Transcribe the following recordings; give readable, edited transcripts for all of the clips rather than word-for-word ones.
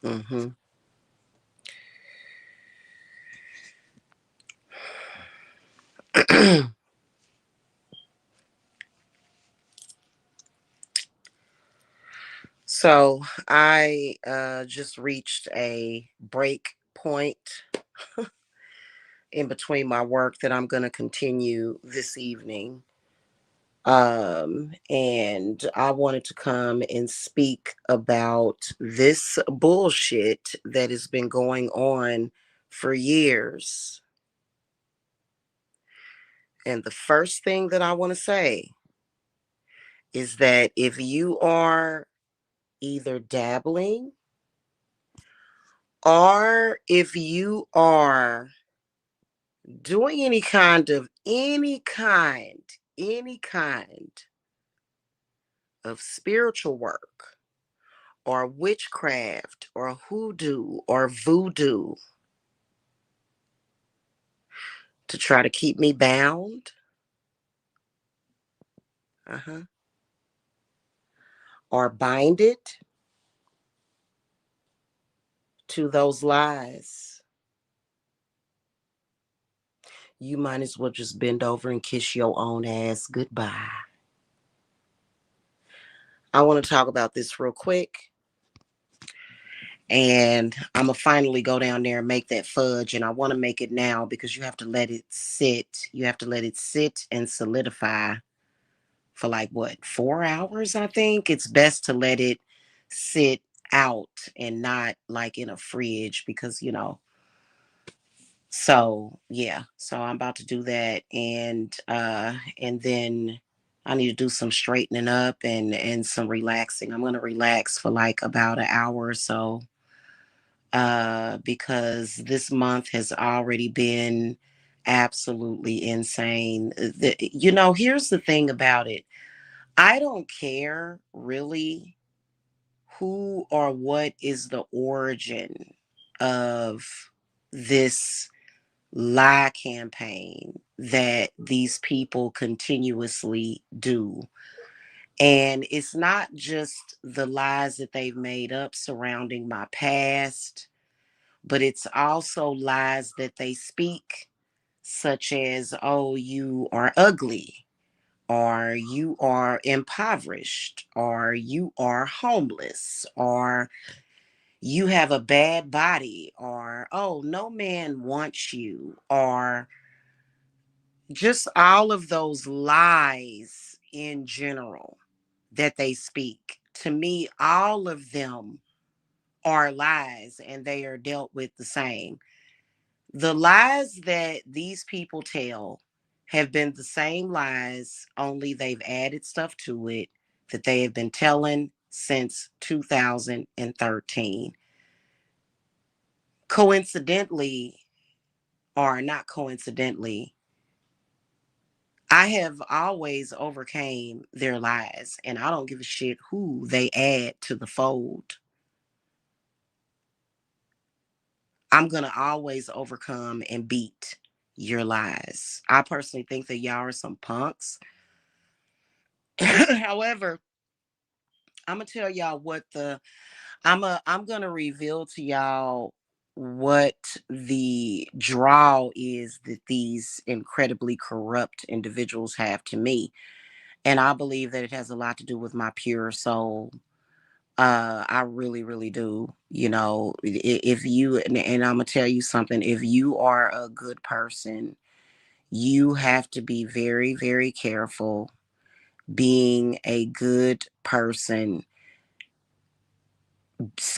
Mm-hmm. So I just reached a break point in between my work that I'm going to continue this evening. And I wanted to come and speak about this bullshit that has been going on for years. And the first thing that I want to say is that if you are either dabbling or if you are doing any kind of spiritual work or witchcraft or hoodoo or voodoo to try to keep me bound, uh-huh, or bind it to those lies, you might as well just bend over and kiss your own ass goodbye. I want to talk about this real quick. And I'm going to finally go down there and make that fudge. And I want to make it now because you have to let it sit. You have to let it sit and solidify for like what, 4 hours, I think. It's best to let it sit out and not like in a fridge because, so yeah. So I'm about to do that and then I need to do some straightening up and some relaxing. I'm gonna relax for like about an hour or so. Because this month has already been absolutely insane. Here's the thing about it. I don't care really who or what is the origin of this lie campaign that these people continuously do. And it's not just the lies that they've made up surrounding my past, but it's also lies that they speak, such as, oh, you are ugly, or you are impoverished, or you are homeless, or you have a bad body, or oh, no man wants you, or just all of those lies in general that they speak. To me, all of them are lies and they are dealt with the same. The lies that these people tell have been the same lies, only they've added stuff to it that they have been telling since 2013. Coincidentally, or not coincidentally, I have always overcame their lies, and I don't give a shit who they add to the fold. I'm going to always overcome and beat your lies. I personally think that y'all are some punks. However, I'm going to tell y'all what I'm going to reveal to y'all what the draw is that these incredibly corrupt individuals have to me. And I believe that it has a lot to do with my pure soul. I really, really do. If you, and I'm gonna tell you something, if you are a good person, you have to be very, very careful being a good person.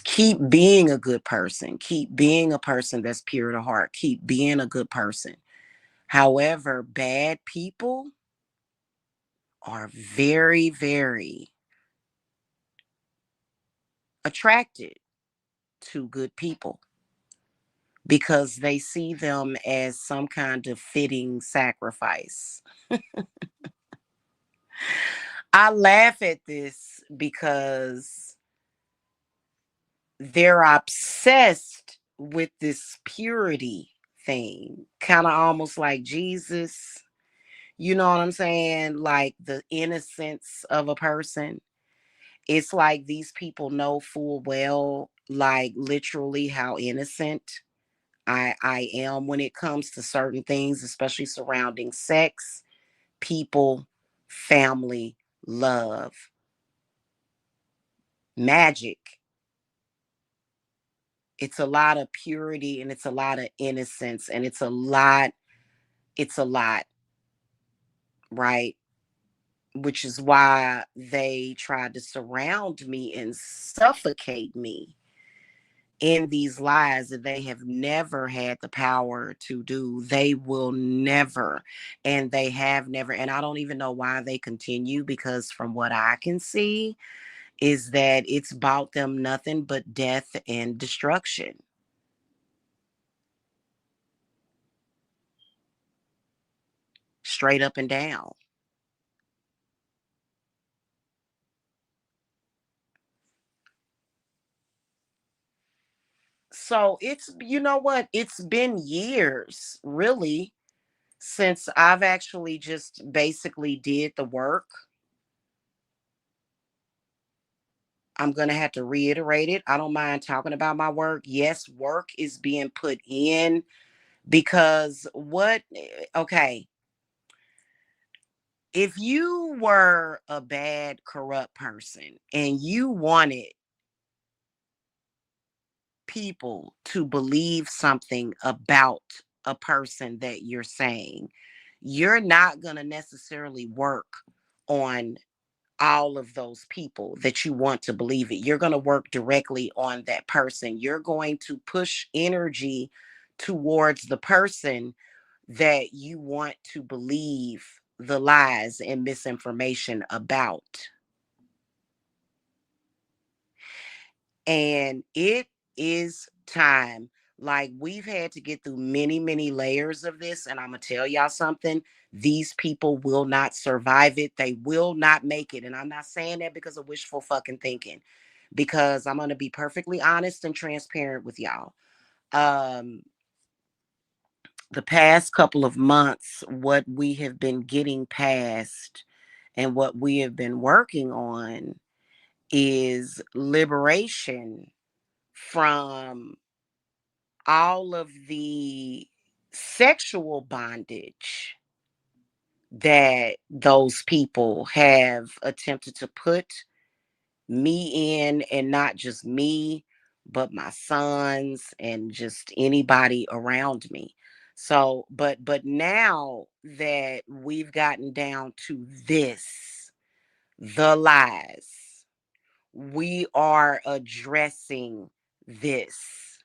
Keep being a good person. Keep being a person that's pure to heart. Keep being a good person. However, bad people are very, very attracted to good people because they see them as some kind of fitting sacrifice. I laugh at this because they're obsessed with this purity thing, kind of almost like Jesus. You know what I'm saying? Like the innocence of a person. It's like these people know full well like literally how innocent I am when it comes to certain things, especially surrounding sex, people, family, love, magic. It's a lot of purity and it's a lot of innocence and it's a lot, right? Which is why they tried to surround me and suffocate me in these lies that they have never had the power to do. They will never, and they have never. And I don't even know why they continue, because from what I can see, is that it's bought them nothing but death and destruction, straight up and down. So it's, you know what? It's been years, really, since I've actually just basically did the work. I'm going to have to reiterate it. I don't mind talking about my work. Yes, work is being put in because okay, if you were a bad, corrupt person and you wanted people to believe something about a person that you're saying, you're not going to necessarily work on all of those people that you want to believe it. You're going to work directly on that person. You're going to push energy towards the person that you want to believe the lies and misinformation about. And it is time. Like, we've had to get through many, many layers of this. And I'm going to tell y'all something. These people will not survive it. They will not make it. And I'm not saying that because of wishful fucking thinking, because I'm going to be perfectly honest and transparent with y'all. Um, the past couple of months, what we have been getting past and what we have been working on is liberation from all of the sexual bondage that those people have attempted to put me in, and not just me, but my sons and just anybody around me. So, but now that we've gotten down to this, the lies, we are addressing this.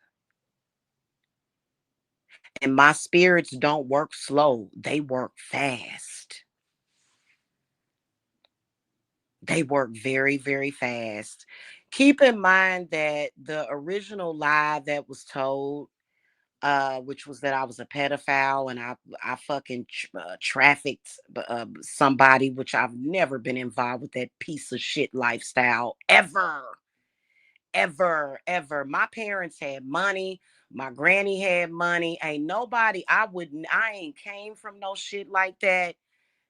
And my spirits don't work slow, they work fast. They work very, very fast. Keep in mind that the original lie that was told, which was that I was a pedophile and I fucking trafficked somebody, which I've never been involved with that piece of shit lifestyle ever, ever, ever. My parents had money. My granny had money. Ain't nobody. I ain't came from no shit like that.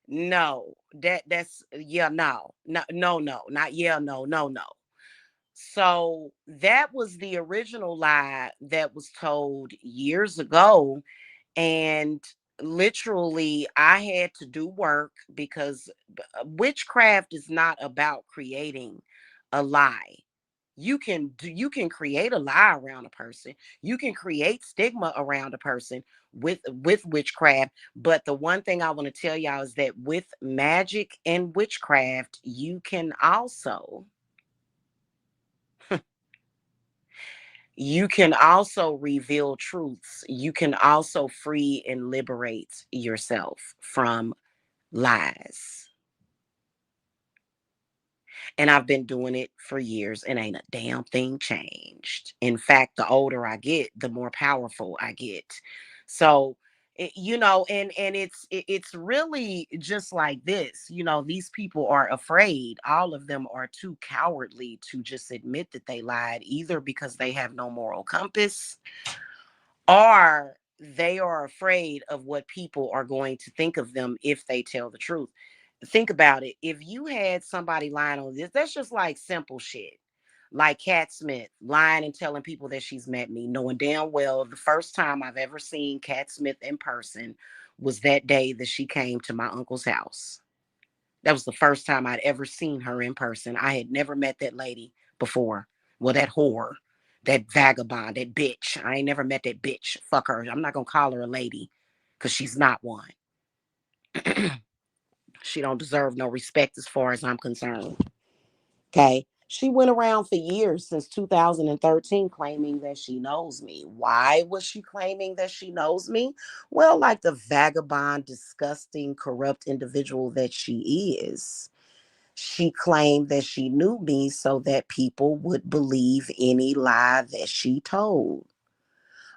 No, that's yeah, no, no, no, no, not yeah, no, no, no. So that was the original lie that was told years ago. And literally, I had to do work because witchcraft is not about creating a lie. You can create a lie around a person. You can create stigma around a person with witchcraft. But the one thing I want to tell y'all is that with magic and witchcraft, you can also reveal truths. You can also free and liberate yourself from lies. And I've been doing it for years and ain't a damn thing changed. In fact, the older I get, the more powerful I get. So, and it's really just like this. These people are afraid. All of them are too cowardly to just admit that they lied, either because they have no moral compass, or they are afraid of what people are going to think of them if they tell the truth. Think about it. If you had somebody lying on this, that's just like simple shit. Like Cat Smith, lying and telling people that she's met me, knowing damn well the first time I've ever seen Cat Smith in person was that day that she came to my uncle's house. That was the first time I'd ever seen her in person. I had never met that lady before. Well, that whore, that vagabond, that bitch. I ain't never met that bitch. Fuck her. I'm not gonna call her a lady because she's not one. She don't deserve no respect as far as I'm concerned. Okay. She went around for years since 2013 claiming that she knows me. Why was she claiming that she knows me? Well, like the vagabond, disgusting, corrupt individual that she is, she claimed that she knew me so that people would believe any lie that she told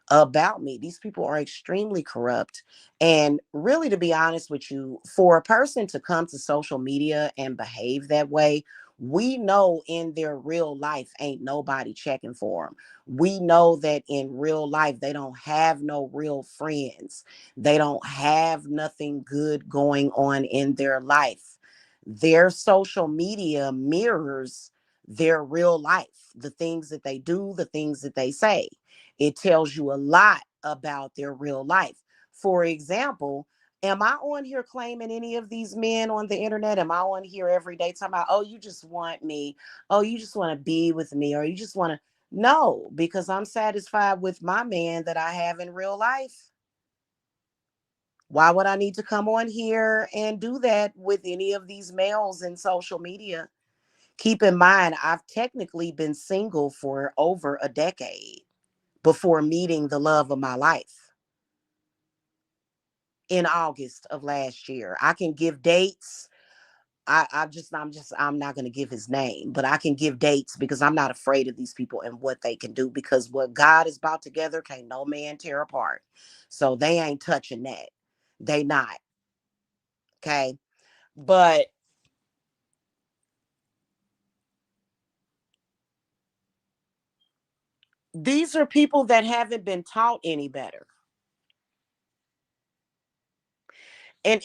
about me. These people are extremely corrupt. And really, to be honest with you, for a person to come to social media and behave that way, we know in their real life ain't nobody checking for them. We know that in real life, they don't have no real friends. They don't have nothing good going on in their life. Their social media mirrors their real life, the things that they do, the things that they say. It tells you a lot about their real life. For example, am I on here claiming any of these men on the internet? Am I on here every day talking about, oh, you just want me? Oh, you just want to be with me? Or you just want to. No, because I'm satisfied with my man that I have in real life. Why would I need to come on here and do that with any of these males in social media? Keep in mind, I've technically been single for over a decade before meeting the love of my life in August of last year. I can give dates. I'm not going to give his name, but I can give dates because I'm not afraid of these people and what they can do, because what God is about together can't no man tear apart. So they ain't touching that. They not. Okay. But these are people that haven't been taught any better. And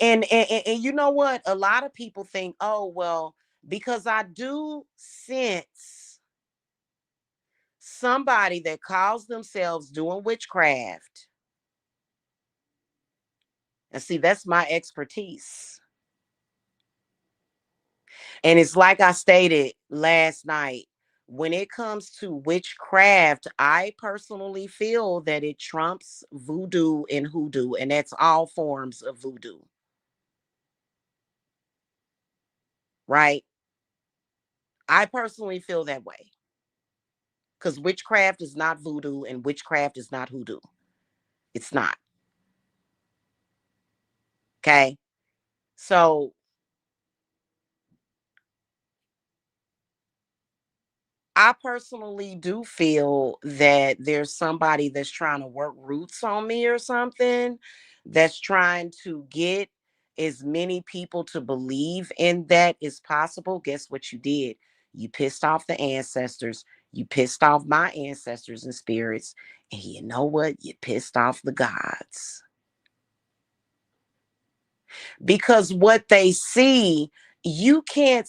you know what? A lot of people think, oh, well, because I do sense somebody that calls themselves doing witchcraft. And see, that's my expertise. And it's like I stated last night, when it comes to witchcraft, I personally feel that it trumps voodoo and hoodoo, and that's all forms of voodoo, right? I personally feel that way because witchcraft is not voodoo and witchcraft is not hoodoo. It's not. Okay. So I personally do feel that there's somebody that's trying to work roots on me or something, that's trying to get as many people to believe in that as possible. Guess what you did? You pissed off the ancestors. You pissed off my ancestors and spirits. And you know what? You pissed off the gods. Because what they see, you can't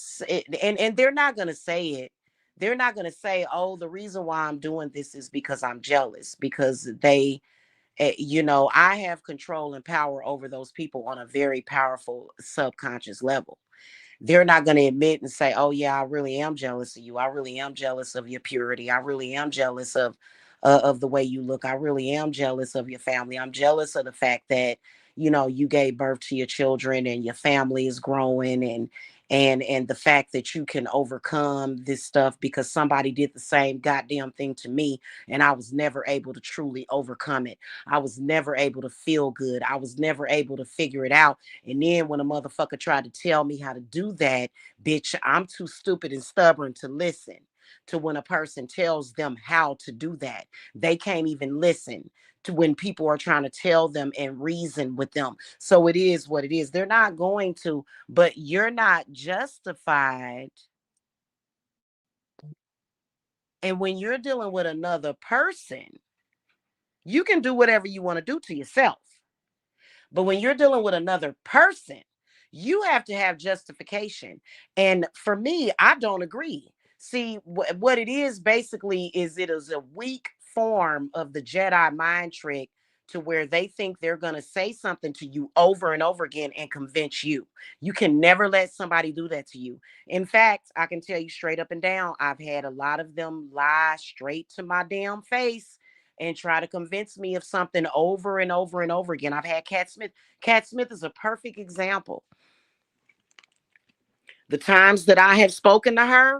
and they're not going to say it. They're not going to say, oh, the reason why I'm doing this is because I'm jealous, because they I have control and power over those people on a very powerful subconscious level. They're not going to admit and say, oh yeah, I really am jealous of you. I really am jealous of your purity. I really am jealous of the way you look. I really am jealous of your family. I'm jealous of the fact that you gave birth to your children and your family is growing, and the fact that you can overcome this stuff because somebody did the same goddamn thing to me and I was never able to truly overcome it. I was never able to feel good. I was never able to figure it out. And then when a motherfucker tried to tell me how to do that, bitch, I'm too stupid and stubborn to listen to when a person tells them how to do that. They can't even listen to when people are trying to tell them and reason with them. So it is what it is. They're not going to, but you're not justified. And when you're dealing with another person, you can do whatever you want to do to yourself. But when you're dealing with another person, you have to have justification. And for me, I don't agree. See, what it is basically is it is a weak form of the Jedi mind trick to where they think they're going to say something to you over and over again and convince you. You can never let somebody do that to you. In fact, I can tell you straight up and down, I've had a lot of them lie straight to my damn face and try to convince me of something over and over and over again. I've had Cat Smith. Cat Smith is a perfect example. The times that I have spoken to her,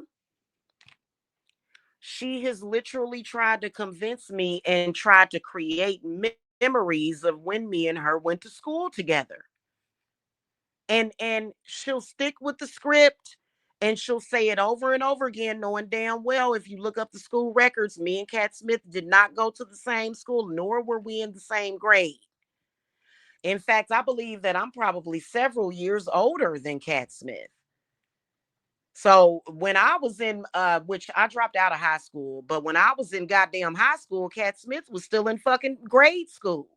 she has literally tried to convince me and tried to create memories of when me and her went to school together. And she'll stick with the script and she'll say it over and over again, knowing damn well if you look up the school records, me and Cat Smith did not go to the same school, nor were we in the same grade. In fact, I believe that I'm probably several years older than Cat Smith. So when I was in which I dropped out of high school, but when I was in goddamn high school, Cat Smith was still in fucking grade school.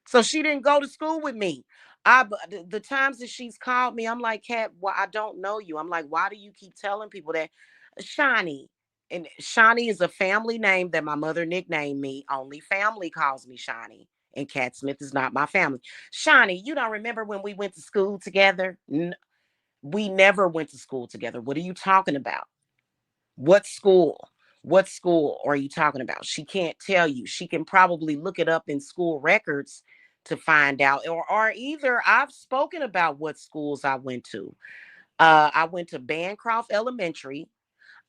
So she didn't go to school with me. The times that she's called me, I'm like, Cat, well, I don't know you. I'm like, why do you keep telling people that? Shawnee. And Shawnee is a family name that my mother nicknamed me. Only family calls me Shawnee. And Cat Smith is not my family. Shawnee, you don't remember when we went to school together? We never went to school together. What are you talking about? What school? What school are you talking about? She can't tell you. She can probably look it up in school records to find out. Or either I've spoken about what schools I went to. I went to Bancroft Elementary.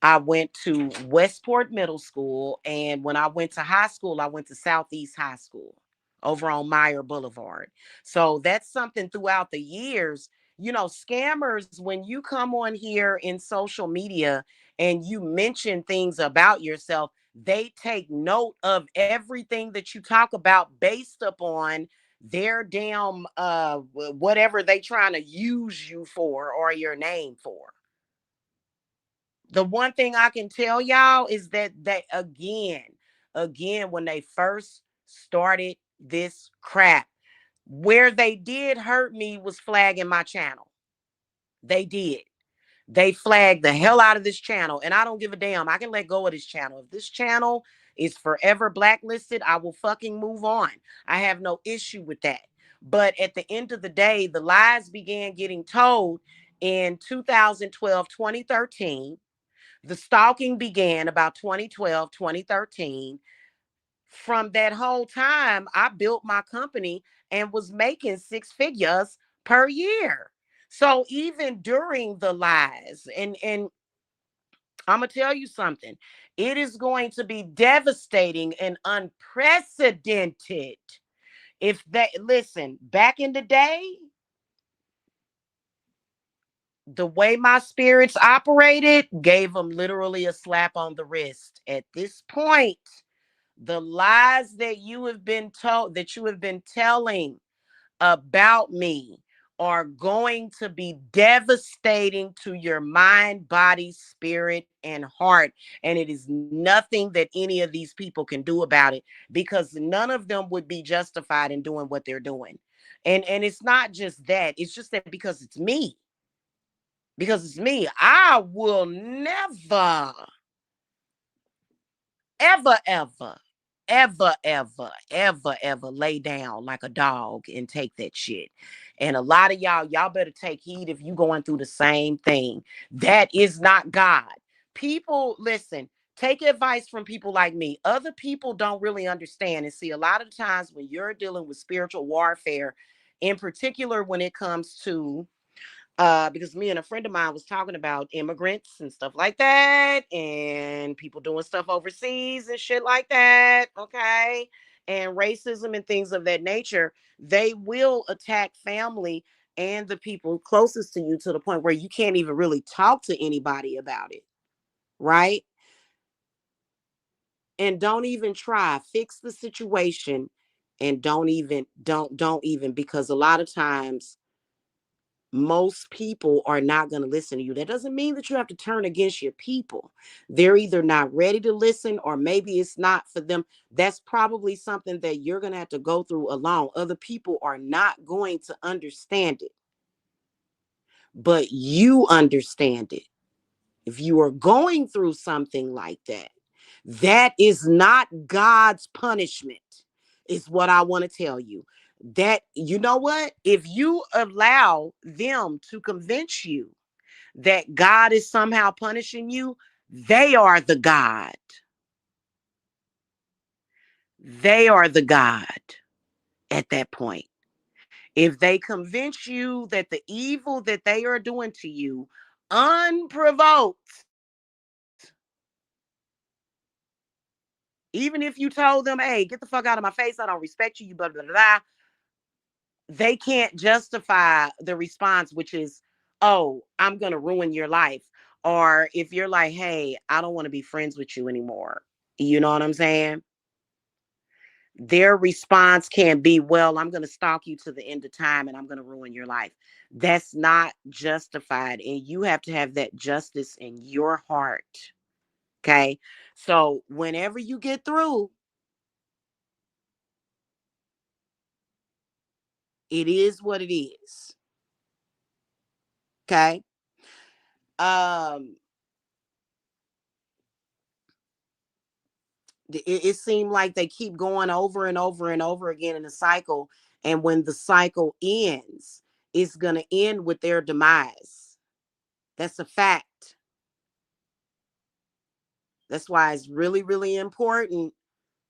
I went to Westport Middle School. And when I went to high school, I went to Southeast High School over on Meyer Boulevard. So that's something throughout the years. Scammers, when you come on here in social media and you mention things about yourself, they take note of everything that you talk about based upon their damn whatever they trying to use you for or your name for. The one thing I can tell y'all is that again, when they first started this crap, where they did hurt me was flagging my channel. They did. They flagged the hell out of this channel, and I don't give a damn. I can let go of this channel. If this channel is forever blacklisted, I will fucking move on. I have no issue with that. But at the end of the day, the lies began getting told in 2012, 2013. The stalking began about 2012, 2013. From that whole time, I built my company and was making six figures per year. So even during the lies, and I'm gonna tell you something, it is going to be devastating and unprecedented. If they listen, back in the day, the way my spirits operated gave them literally a slap on the wrist. At this point, the lies that you have been told, that you have been telling about me, are going to be devastating to your mind, body, spirit, and heart. And it is nothing that any of these people can do about it, because none of them would be justified in doing what they're doing. And it's not just that, it's just that because it's me. Because it's me, I will never ever, ever, ever, ever lay down like a dog and take that shit. And a lot of y'all better take heed if you going through the same thing. That is not God. People, listen, take advice from people like me. Other people don't really understand. And see, a lot of times when you're dealing with spiritual warfare, in particular when it comes to because me and a friend of mine was talking about immigrants and stuff like that, and people doing stuff overseas and shit like that. Okay. And racism and things of that nature. They will attack family and the people closest to you to the point where you can't even really talk to anybody about it. Right. And don't even try. Fix the situation and don't even, because a lot of times most people are not going to listen to you. That doesn't mean that you have to turn against your people. They're either not ready to listen or maybe it's not for them. That's probably something that you're going to have to go through alone. Other people are not going to understand it, but you understand it. If you are going through something like that, that is not God's punishment, is what I want to tell you. That, you know what? If you allow them to convince you that God is somehow punishing you, they are the God. They are the God at that point. If they convince you that the evil that they are doing to you unprovoked, even if you told them, hey, get the fuck out of my face, I don't respect you, you blah, blah, blah, blah, they can't justify the response, which is, oh, I'm going to ruin your life. Or if you're like, hey, I don't want to be friends with you anymore. You know what I'm saying? Their response can be, well, I'm going to stalk you to the end of time and I'm going to ruin your life. That's not justified. And you have to have that justice in your heart. Okay. So whenever you get through, it is what it is. Okay. Um, it seemed like they keep going over and over and over again in a cycle. And when the cycle ends, it's going to end with their demise. That's a fact. That's why it's really, really important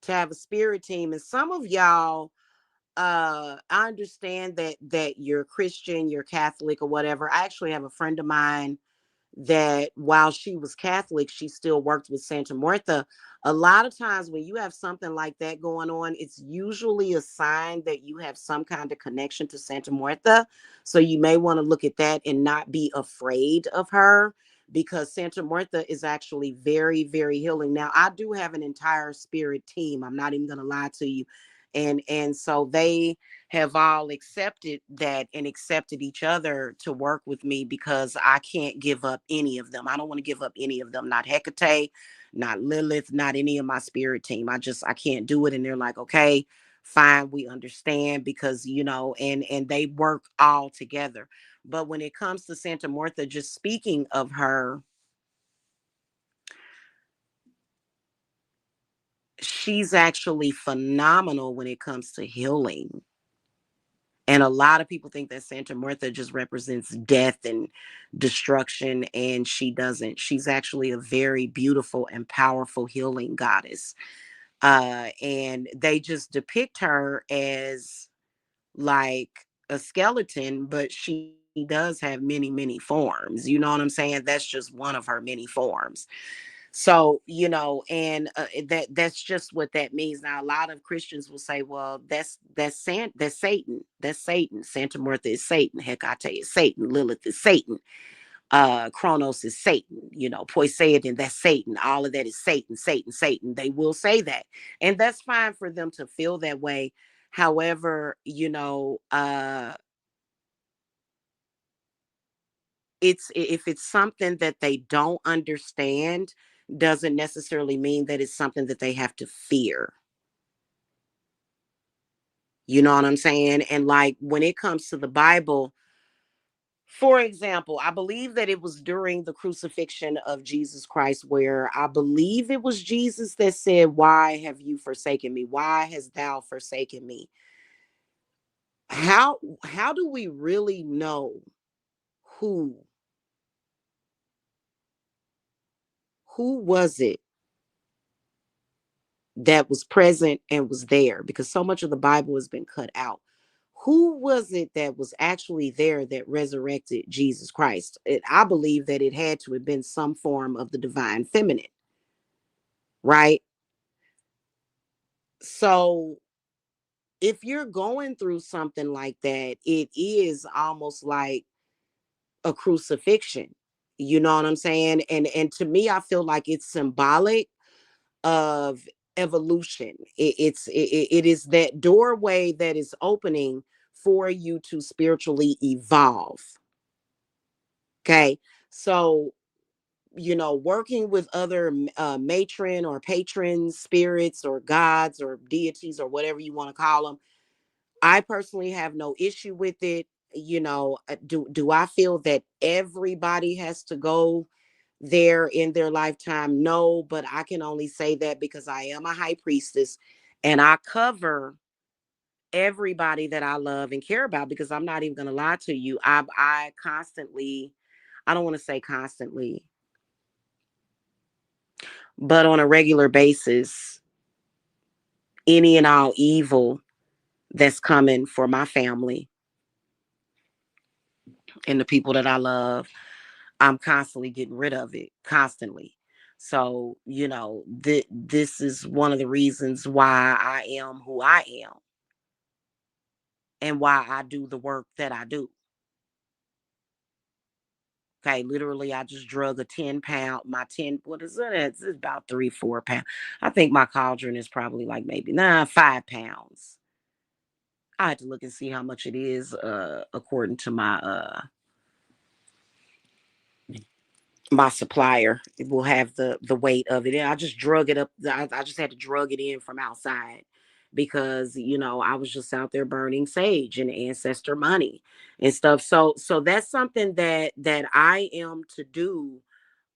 to have a spirit team. And some of y'all, I understand that you're Christian, you're Catholic or whatever. I actually have a friend of mine that while she was Catholic, she still worked with Santa Martha. A lot of times when you have something like that going on, it's usually a sign that you have some kind of connection to Santa Martha. So you may want to look at that and not be afraid of her, because Santa Martha is actually very, very healing. Now, I do have an entire spirit team. I'm not even going to lie to you. And so they have all accepted that and accepted each other to work with me, because I can't give up any of them. I don't want to give up any of them, not Hecate, not Lilith, not any of my spirit team. I can't do it. And they're like, okay, fine, we understand, because and they work all together. But when it comes to Santa Martha, just speaking of her, she's actually phenomenal when it comes to healing. And a lot of people think that Santa Martha just represents death and destruction, and she doesn't. She's actually a very beautiful and powerful healing goddess. And they just depict her as like a skeleton, but she does have many, many forms. You know what I'm saying? That's just one of her many forms. So, and that's just what that means. Now, a lot of Christians will say, well, that's Satan. That's Satan. Santa Martha is Satan. Hecate is Satan. Lilith is Satan. Kronos is Satan. Poseidon, that's Satan. All of that is Satan, Satan, Satan. They will say that. And that's fine for them to feel that way. However, it's if it's something that they don't understand, doesn't necessarily mean that it's something that they have to fear. You know what I'm saying? And like when it comes to the Bible, for example, I believe that it was during the crucifixion of Jesus Christ, where I believe it was Jesus that said, why have you forsaken me? Why hast thou forsaken me? How do we really know who who was it that was present and was there? Because so much of the Bible has been cut out. Who was it that was actually there that resurrected Jesus Christ? I believe that it had to have been some form of the divine feminine, right? So if you're going through something like that, it is almost like a crucifixion. You know what I'm saying? And to me, I feel like it's symbolic of evolution. It is that doorway that is opening for you to spiritually evolve. Okay. So, working with other matron or patron spirits or gods or deities or whatever you want to call them, I personally have no issue with it. Do I feel that everybody has to go there in their lifetime? No, but I can only say that because I am a high priestess and I cover everybody that I love and care about, because I'm not even going to lie to you. I constantly, I don't want to say constantly, but on a regular basis, any and all evil that's coming for my family and the people that I love, I'm constantly getting rid of it, constantly. So, this is one of the reasons why I am who I am and why I do the work that I do. Okay, literally, I just drug a 10 pound, my 10, what is it? It's about 3, 4 pounds. I think my cauldron is probably like maybe 5 pounds. I had to look and see how much it is, according to my supplier. It will have the weight of it. And I just drug it up. I just had to drug it in from outside because I was just out there burning sage and ancestor money and stuff. So that's something that I am to do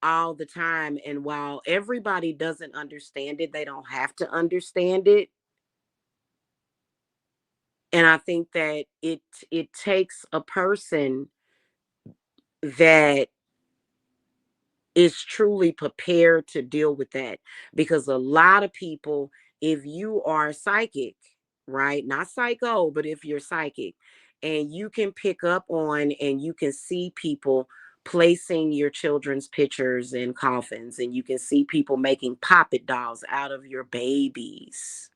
all the time. And while everybody doesn't understand it, they don't have to understand it. And I think that it takes a person that is truly prepared to deal with that, because a lot of people, if you are psychic, right, not psycho, but if you're psychic and you can pick up on and you can see people placing your children's pictures in coffins, and you can see people making puppet dolls out of your babies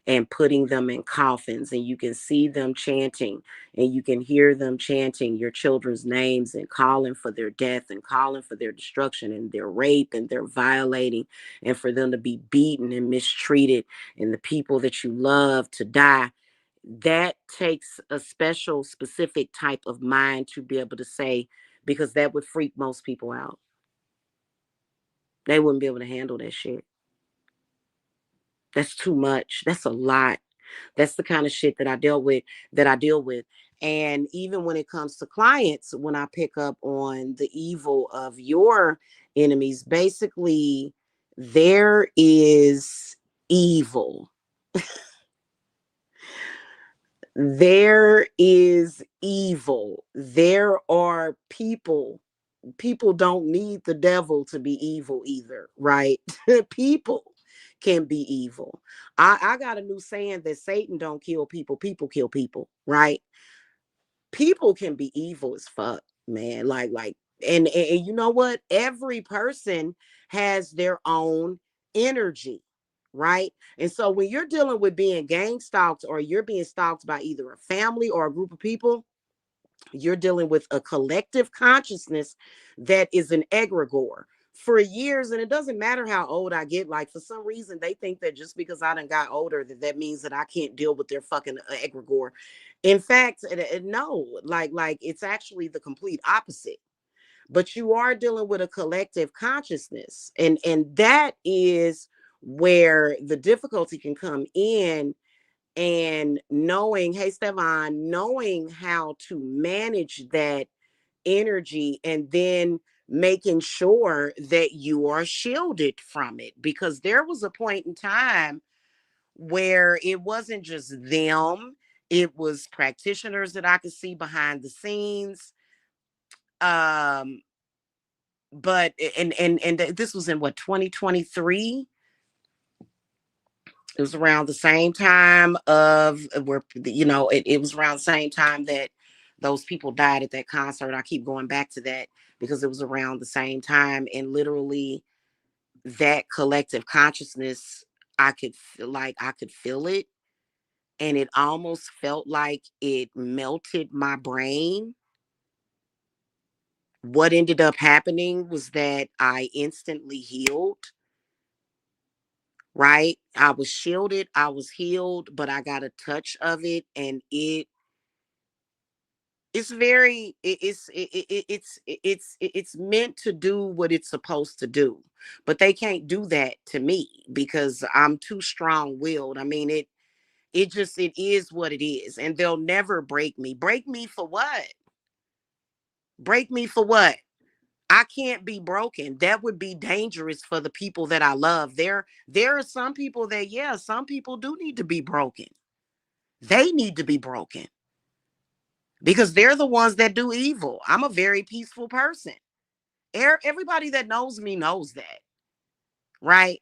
and putting them in coffins, and you can see them chanting and you can hear them chanting your children's names and calling for their death and calling for their destruction and their rape and their violating, and for them to be beaten and mistreated, and the people that you love to die. That takes a special specific type of mind to be able to say, because that would freak most people out. They wouldn't be able to handle that shit. That's too much. That's a lot. That's the kind of shit that I deal with. And even when it comes to clients, when I pick up on the evil of your enemies, basically there is evil. There is evil. There are people. People don't need the devil to be evil either, right? People can be evil. I got a new saying that Satan don't kill people, people kill people, right? People can be evil as fuck, man. And you know what? Every person has their own energy, right? And so when you're dealing with being gang stalked, or you're being stalked by either a family or a group of people, you're dealing with a collective consciousness that is an egregore for years. And it doesn't matter how old I get. Like, for some reason they think that just because I done got older, that means that I can't deal with their fucking egregore. In fact, no, like it's actually the complete opposite. But you are dealing with a collective consciousness, and that is where the difficulty can come in. And knowing, hey Stefan, knowing how to manage that energy, and then making sure that you are shielded from it, because there was a point in time where it wasn't just them, it was practitioners that I could see behind the scenes. um but and this was in what, 2023. It was around the same time of where, it was around the same time that those people died at that concert. I keep going back to that because it was around the same time, and literally that collective consciousness, I could feel it, and it almost felt like it melted my brain. What ended up happening was that I instantly healed, right? I was shielded, I was healed, but I got a touch of it, and it's very it's meant to do what it's supposed to do. But they can't do that to me because I'm too strong-willed. I mean, it is what it is, and they'll never break me. Break me for what? Break me for what? I can't be broken. That would be dangerous for the people that I love. There are some people that, yeah, some people do need to be broken. They need to be broken because they're the ones that do evil. I'm a very peaceful person. Everybody that knows me knows that, right?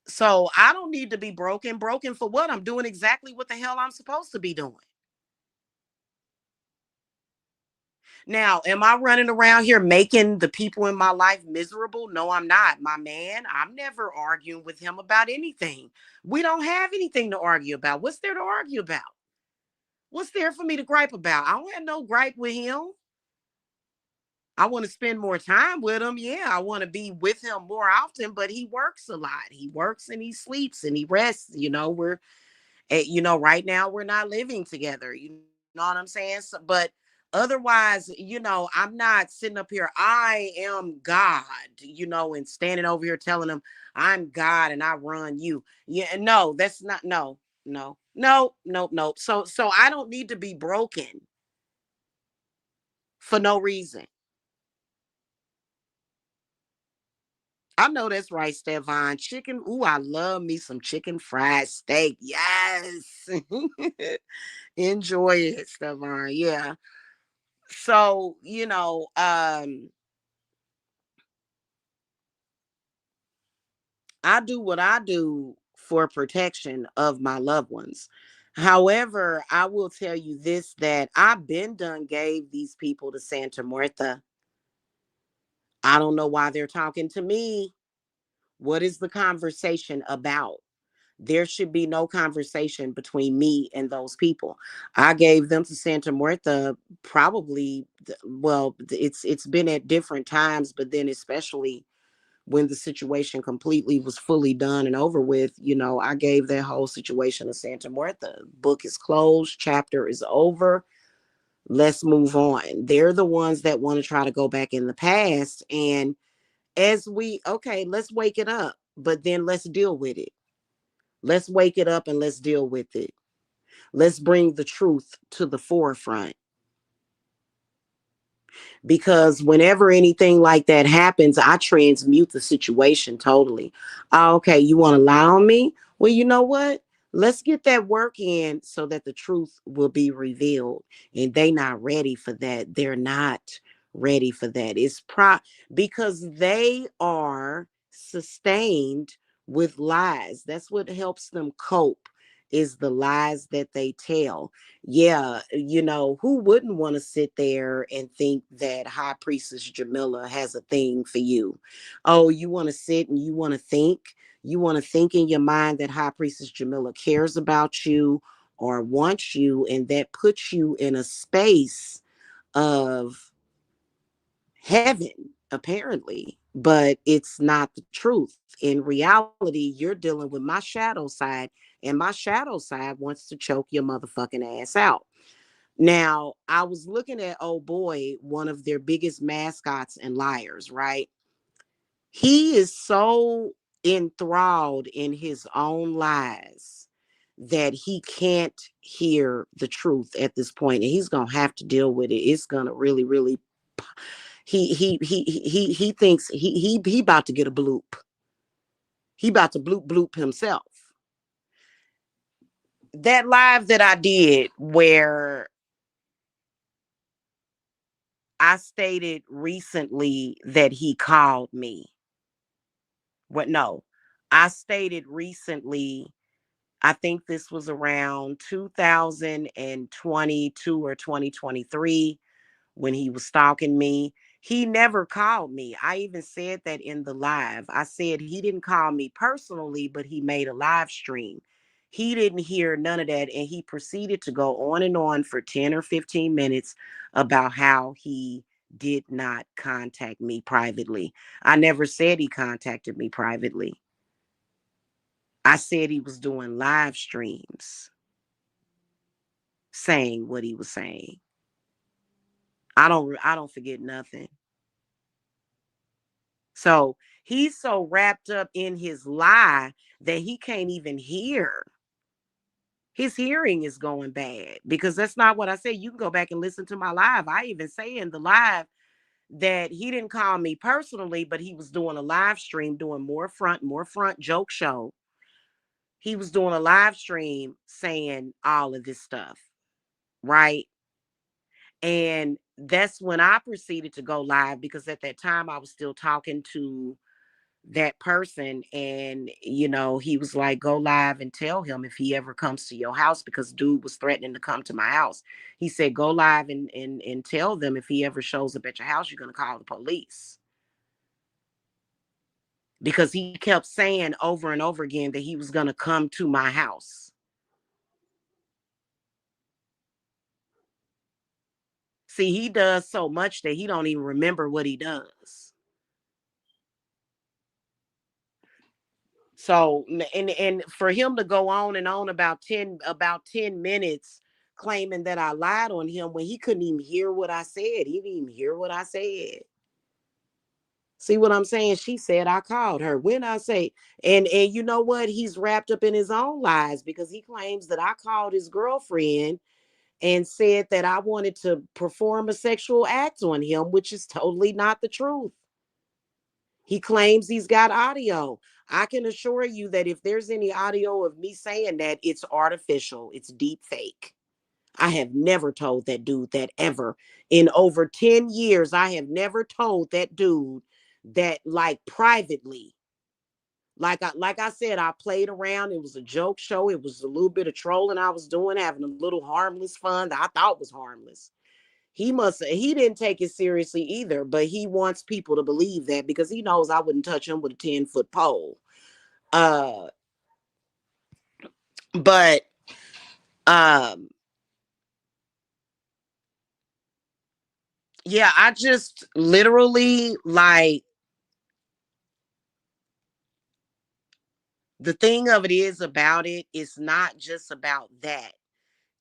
So I don't need to be broken. Broken for what? I'm doing exactly what the hell I'm supposed to be doing. Now, am I running around here making the people in my life miserable? No, I'm not. My man, I'm never arguing with him about anything. We don't have anything to argue about. What's there to argue about? What's there for me to gripe about? I don't have no gripe with him. I want to spend more time with him. Yeah, I want to be with him more often, but he works a lot. He works and he sleeps and he rests. Right now we're not living together. You know what I'm saying? So, but otherwise, I'm not sitting up here. I am God, and standing over here telling them I'm God and I run you. Yeah, no, that's not. No, no, no, no, no. So I don't need to be broken for no reason. I know that's right, Stefan. Chicken. Ooh, I love me some chicken fried steak. Yes. Enjoy it, Stefan. Yeah. So, I do what I do for protection of my loved ones. However, I will tell you this, that I've been done gave these people to Santa Muerta. I don't know why they're talking to me. What is the conversation about? There should be no conversation between me and those people. I gave them to Santa Muerta probably, well, it's been at different times, but then especially when the situation completely was fully done and over with, I gave that whole situation to Santa Muerta. Book is closed, chapter is over. Let's move on. They're the ones that want to try to go back in the past. And okay, let's wake it up, but then let's deal with it. Let's wake it up and let's deal with it. Let's bring the truth to the forefront. Because whenever anything like that happens, I transmute the situation totally. Okay, you want to lie on me? Well, you know what? Let's get that work in so that the truth will be revealed. And they not ready for that. They're not ready for that. Because they are sustained with lies. That's what helps them cope, is the lies that they tell. Yeah, who wouldn't want to sit there and think that High Priestess Jamila has a thing for you? Oh, you want to sit and you want to think? You want to think in your mind that High Priestess Jamila cares about you or wants you, and that puts you in a space of heaven, apparently. But it's not the truth. In reality, you're dealing with my shadow side, and my shadow side wants to choke your motherfucking ass out. Now, I was looking at Oh Boy, one of their biggest mascots and liars, right? He is so enthralled in his own lies that he can't hear the truth at this point, and he's gonna have to deal with it. It's gonna really, really. He thinks he about to get a bloop. He about to bloop bloop himself. That live that I did where I stated recently that he called me. What? No, I stated recently, I think this was around 2022 or 2023, when he was stalking me. He never called me. I even said that in the live. I said he didn't call me personally, but he made a live stream. He didn't hear none of that. And he proceeded to go on and on for 10 or 15 minutes about how he did not contact me privately. I never said he contacted me privately. I said he was doing live streams saying what he was saying. I don't forget nothing. So he's so wrapped up in his lie that he can't even hear. His hearing is going bad because that's not what I said. You can go back and listen to my live. I even say in the live, that he didn't call me personally, but he was doing a live stream, doing more front joke show. He was doing a live stream saying all of this stuff, right? And that's when I proceeded to go live, because at that time I was still talking to that person. And he was like, go live and tell him if he ever comes to your house, because dude was threatening to come to my house. He said, go live and tell them if he ever shows up at your house, you're going to call the police, because he kept saying over and over again that he was going to come to my house. See, he does so much that he don't even remember what he does. So, and for him to go on and on about 10 minutes claiming that I lied on him when he couldn't even hear what I said. He didn't even hear what I said. See what I'm saying? She said I called her. When I say, and you know what? He's wrapped up in his own lies, because he claims that I called his girlfriend and said that I wanted to perform a sexual act on him, which is totally not the truth. He claims he's got audio. I can assure you that if there's any audio of me saying that, it's artificial, it's deep fake. I have never told that dude that ever. In over 10 years, I have never told that dude that, like, privately. Like I said, I played around. It was a joke show. It was a little bit of trolling I was doing, having a little harmless fun that I thought was harmless. He didn't take it seriously either, but he wants people to believe that, because he knows I wouldn't touch him with a 10-foot pole. Uh but um yeah, I just literally, like, the thing of it is about it, it's not just about that.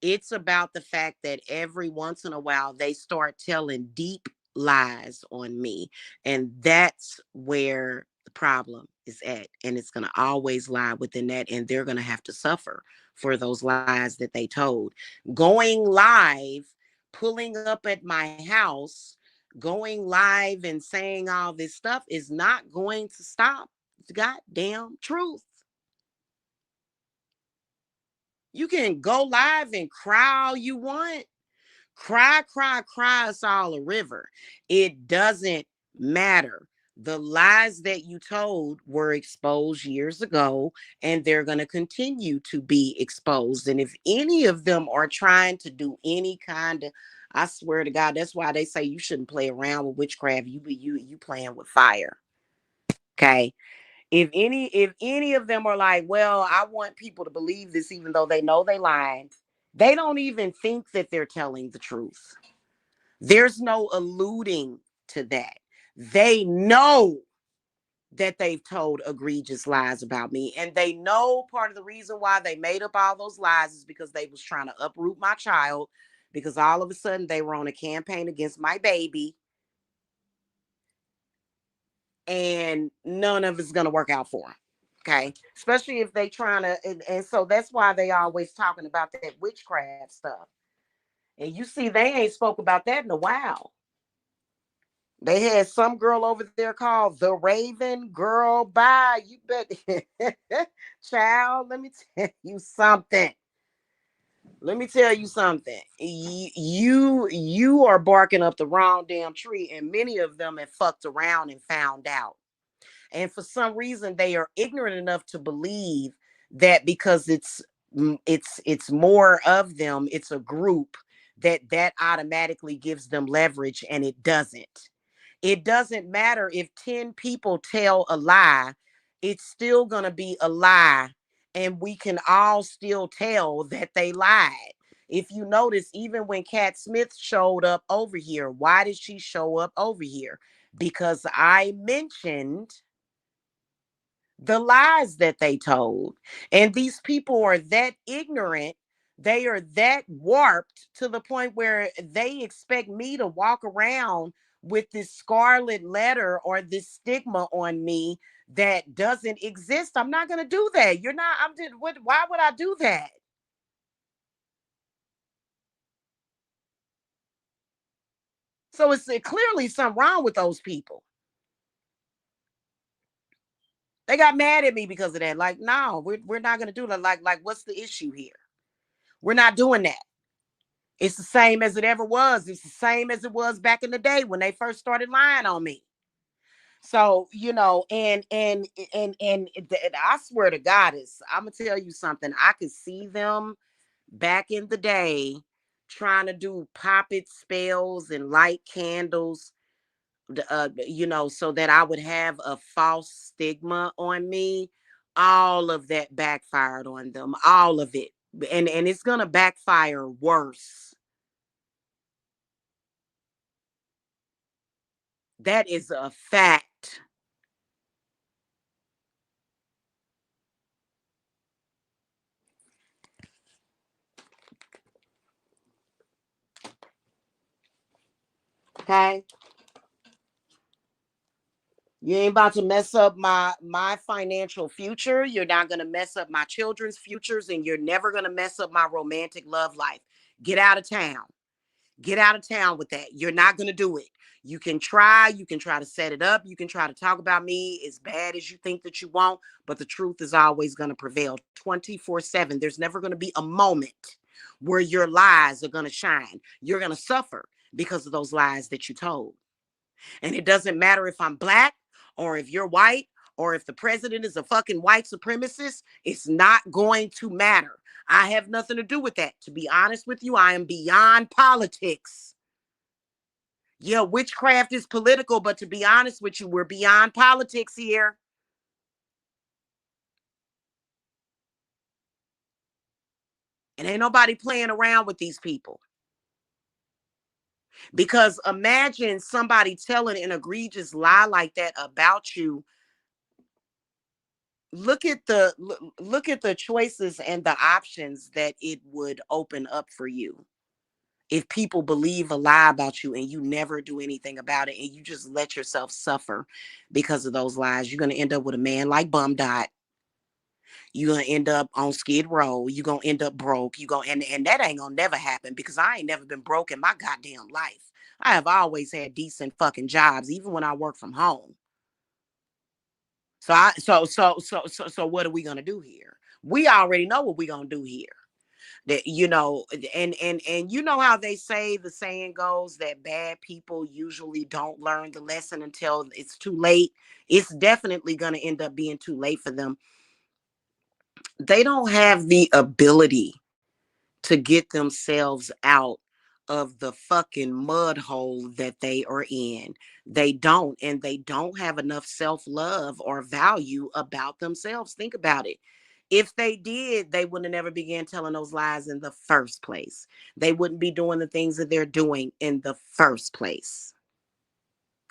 It's about the fact that every once in a while they start telling deep lies on me. And that's where the problem is at. And it's going to always lie within that. And they're going to have to suffer for those lies that they told. Going live, pulling up at my house, going live and saying all this stuff is not going to stop the goddamn truth. You can go live and cry all you want. Cry, cry, cry us all a river. It doesn't matter. The lies that you told were exposed years ago, and they're going to continue to be exposed. And if any of them are trying to do any kind of, I swear to God, that's why they say you shouldn't play around with witchcraft. You playing with fire. Okay. If any of them are like, well, I want people to believe this, even though they know they lying, they don't even think that they're telling the truth. There's no alluding to that. They know that they've told egregious lies about me, and they know part of the reason why they made up all those lies is because they was trying to uproot my child, because all of a sudden they were on a campaign against my baby, and none of it's going to work out for them. Okay, especially if they trying to, and so that's why they always talking about that witchcraft stuff. And you see, they ain't spoke about that in a while. They had some girl over there called the Raven Girl. Bye. You bet. Child, let me tell you something. Let me tell you something. You are barking up the wrong damn tree, and many of them have fucked around and found out. And for some reason, they are ignorant enough to believe that because it's more of them, it's a group, that automatically gives them leverage, and it doesn't. It doesn't matter if 10 people tell a lie, it's still going to be a lie. And we can all still tell that they lied. If you notice, even when Cat Smith showed up over here, why did she show up over here? Because I mentioned the lies that they told. And these people are that ignorant, they are that warped to the point where they expect me to walk around with this scarlet letter or this stigma on me that doesn't exist. I'm not going to do that. You're not, I'm just, what, why would I do that? So it's clearly something wrong with those people. They got mad at me because of that. Like, no, we're not gonna do that. Like, what's the issue here? We're not doing that. It's the same as it ever was. It's the same as it was back in the day when they first started lying on me. So, and I swear to God, I'm gonna tell you something. I could see them back in the day trying to do poppet spells and light candles, so that I would have a false stigma on me. All of that backfired on them, all of it. And it's gonna backfire worse. That is a fact. Okay. You ain't about to mess up my financial future. You're not gonna mess up my children's futures, and you're never gonna mess up my romantic love life. Get out of town. Get out of town with that. You're not gonna do it. You can try to set it up, you can try to talk about me as bad as you think that you won't, but the truth is always gonna prevail 24/7. There's never gonna be a moment where your lies are gonna shine. You're gonna suffer because of those lies that you told. And it doesn't matter if I'm black or if you're white or if the president is a fucking white supremacist. It's not going to matter. I have nothing to do with that. To be honest with you, I am beyond politics. Yeah, witchcraft is political, but to be honest with you, we're beyond politics here. And ain't nobody playing around with these people. Because imagine somebody telling an egregious lie like that about you. Look at the choices and the options that it would open up for you if people believe a lie about you and you never do anything about it and you just let yourself suffer because of those lies. You're going to end up with a man like Bum Dot. You're going to end up on Skid Row. You're going to end up broke. And that ain't going to never happen because I ain't never been broke in my goddamn life. I have always had decent fucking jobs even when I work from home. So what are we gonna do here? We already know what we're gonna do here. That and you know how they say the saying goes that bad people usually don't learn the lesson until it's too late. It's definitely gonna end up being too late for them. They don't have the ability to get themselves out of the fucking mud hole that they are in. They don't, and they don't have enough self love or value about themselves. Think about it. If they did, they would have never began telling those lies in the first place. They wouldn't be doing the things that they're doing in the first place.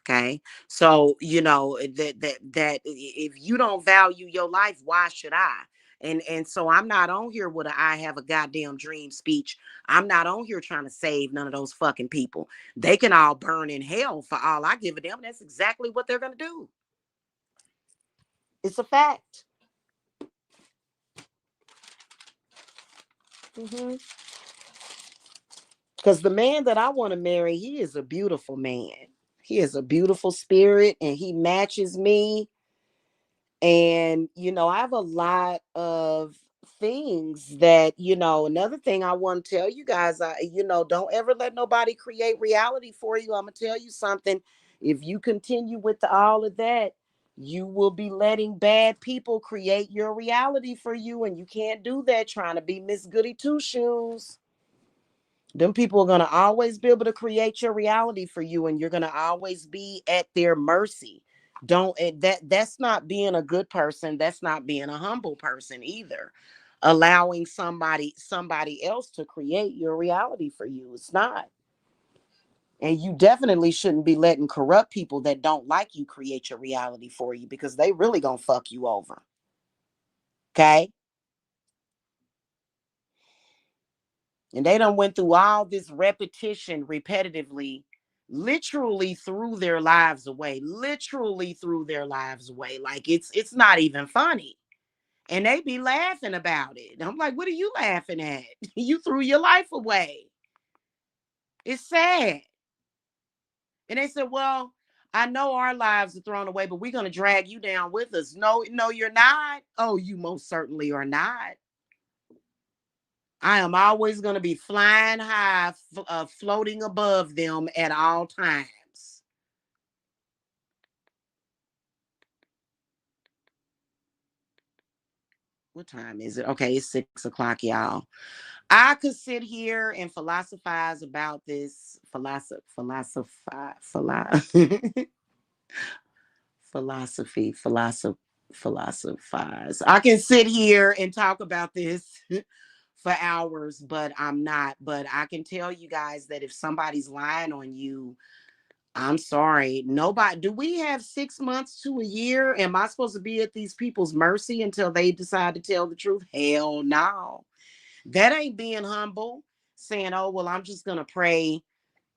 Okay. So, that if you don't value your life, why should I? And so I'm not on here with a I have a goddamn dream speech. I'm not on here trying to save none of those fucking people. They can all burn in hell for all I give a damn. That's exactly what they're gonna do. It's a fact. Because the man that I want to marry, he is a beautiful man. He is a beautiful spirit and he matches me. And, I have a lot of things that, another thing I want to tell you guys, don't ever let nobody create reality for you. I'm going to tell you something. If you continue with all of that, you will be letting bad people create your reality for you. And you can't do that trying to be Miss Goody Two Shoes. Them people are going to always be able to create your reality for you, and you're going to always be at their mercy. Don't that's not being a good person. That's not being a humble person either. Allowing somebody else to create your reality for you. It's not. And you definitely shouldn't be letting corrupt people that don't like you create your reality for you because they really gonna fuck you over. Okay. And they done went through all this repetition repetitively, literally threw their lives away, literally threw their lives away. Like it's not even funny. And they be laughing about it. I'm like, what are you laughing at? You threw your life away. It's sad. And they said, well, I know our lives are thrown away, but we're going to drag you down with us. No, no, you're not. Oh, you most certainly are not. I am always going to be flying high, floating above them at all times. What time is it? Okay, it's 6 o'clock, y'all. I could sit here and philosophize about this, philosophize. I can sit here and talk about this for hours, but I'm not. But I can tell you guys that if somebody's lying on you, I'm sorry. Nobody, do we have 6 months to a year? Am I supposed to be at these people's mercy until they decide to tell the truth? Hell no. That ain't being humble, saying, oh, well, I'm just going to pray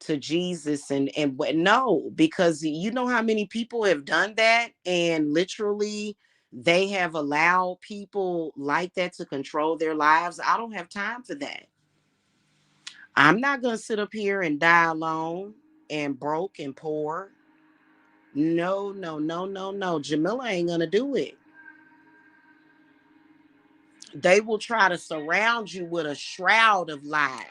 to Jesus and what, no, because you know how many people have done that, and literally they have allowed people like that to control their lives. I don't have time for that. I'm not going to sit up here and die alone and broke and poor. No, no, no, no, no. Jamila ain't going to do it. They will try to surround you with a shroud of lies.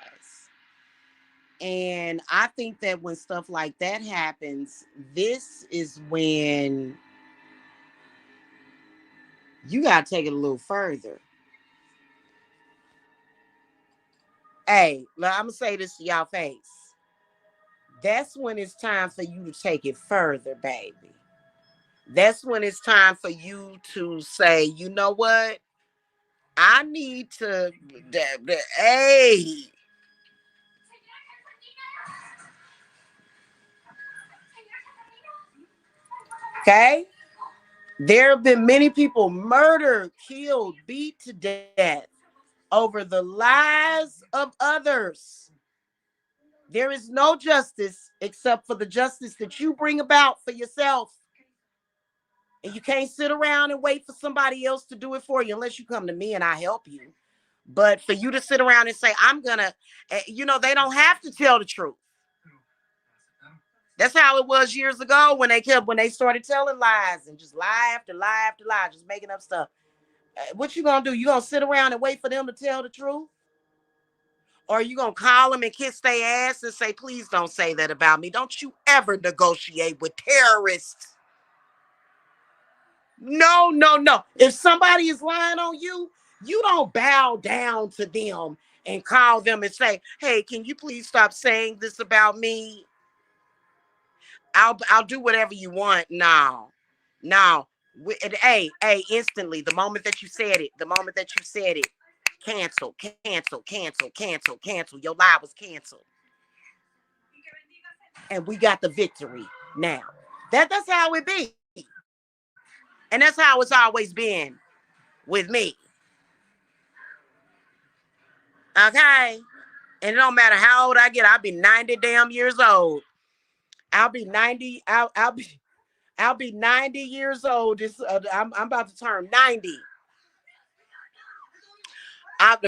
And I think that when stuff like that happens, this is when you got to take it a little further. Hey, I'm going to say this to y'all face. That's when it's time for you to take it further, baby. That's when it's time for you to say, you know what? I need to, hey, okay? There have been many people murdered, killed, beat to death over the lies of others. There is no justice except for the justice that you bring about for yourself. And you can't sit around and wait for somebody else to do it for you unless you come to me and I help you. But for you to sit around and say, I'm going to, they don't have to tell the truth. That's how it was years ago when they started telling lies and just lie after lie after lie, just making up stuff. What you gonna do? You gonna sit around and wait for them to tell the truth? Or you gonna call them and kiss their ass and say, please don't say that about me. Don't you ever negotiate with terrorists. No, no, no. If somebody is lying on you, you don't bow down to them and call them and say, hey, can you please stop saying this about me? I'll do whatever you want. No, no. Hey, instantly, the moment that you said it, cancel, cancel, cancel, cancel, cancel. Your lie was canceled. And we got the victory now. That's how it be. And that's how it's always been with me. Okay. And it don't matter how old I get, I'll be 90 damn years old. I'll be 90. I'll be 90 years old. I'm about to turn 90.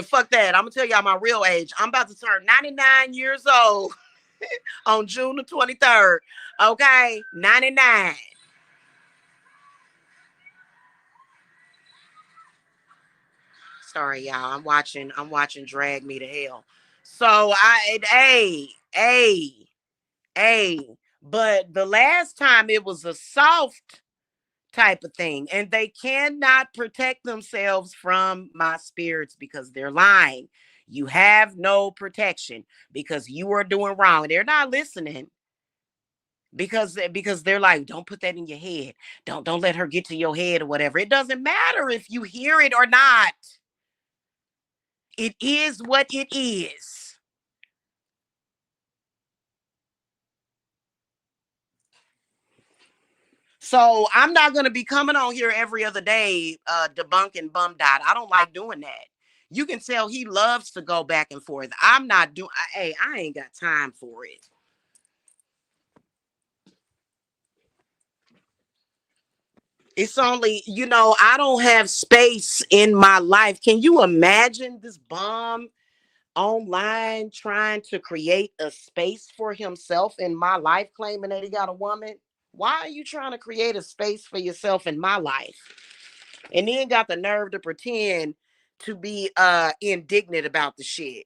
Fuck that. I'm gonna tell y'all my real age. I'm about to turn 99 years old on June the 23rd. Okay, 99. Sorry, y'all. I'm watching Drag Me to Hell. So hey. But the last time it was a soft type of thing, and they cannot protect themselves from my spirits because they're lying. You have no protection because you are doing wrong. They're not listening because they're like, don't put that in your head. Don't let her get to your head or whatever. It doesn't matter if you hear it or not. It is what it is. So I'm not gonna be coming on here every other day debunking bum dot. I don't like doing that. You can tell he loves to go back and forth. I'm not doing. Hey, I ain't got time for it. It's only, I don't have space in my life. Can you imagine this bomb online trying to create a space for himself in my life, claiming that he got a woman. Why are you trying to create a space for yourself in my life? And then got the nerve to pretend to be indignant about the shit.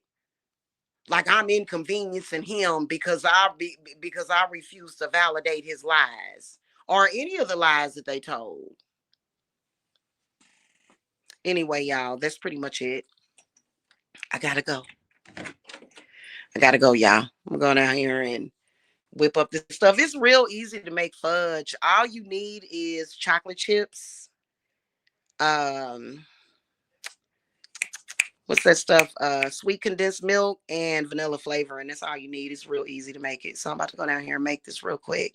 Like I'm inconveniencing him because I refuse to validate his lies or any of the lies that they told. Anyway, y'all, that's pretty much it. I gotta go. I gotta go, y'all. I'm going down here and whip up this stuff. It's real easy to make fudge. All you need is chocolate chips. Um, what's that stuff? Sweet condensed milk and vanilla flavor, and that's all you need. It's real easy to make it. So I'm about to go down here and make this real quick.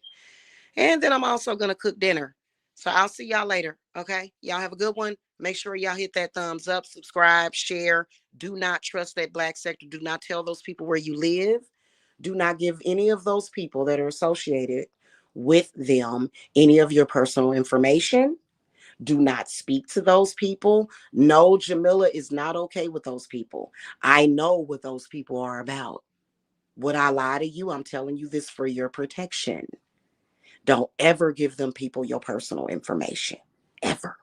And then I'm also gonna cook dinner. So I'll see y'all later. Okay. Y'all have a good one. Make sure y'all hit that thumbs up, subscribe, share. Do not trust that black sector. Do not tell those people where you live. Do not give any of those people that are associated with them any of your personal information. Do not speak to those people. No, Jamila is not okay with those people. I know what those people are about. Would I lie to you? I'm telling you this for your protection. Don't ever give them people your personal information. Ever.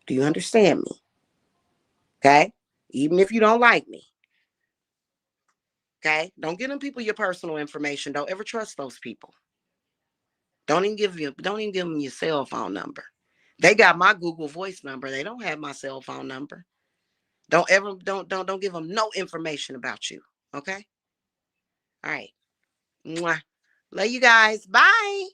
Do you understand me? Okay? Even if you don't like me. Okay? Don't give them people your personal information. Don't ever trust those people. Don't even give them your cell phone number. They got my Google Voice number. They don't have my cell phone number. Don't give them no information about you. Okay? All right. Mwah. Love you guys. Bye.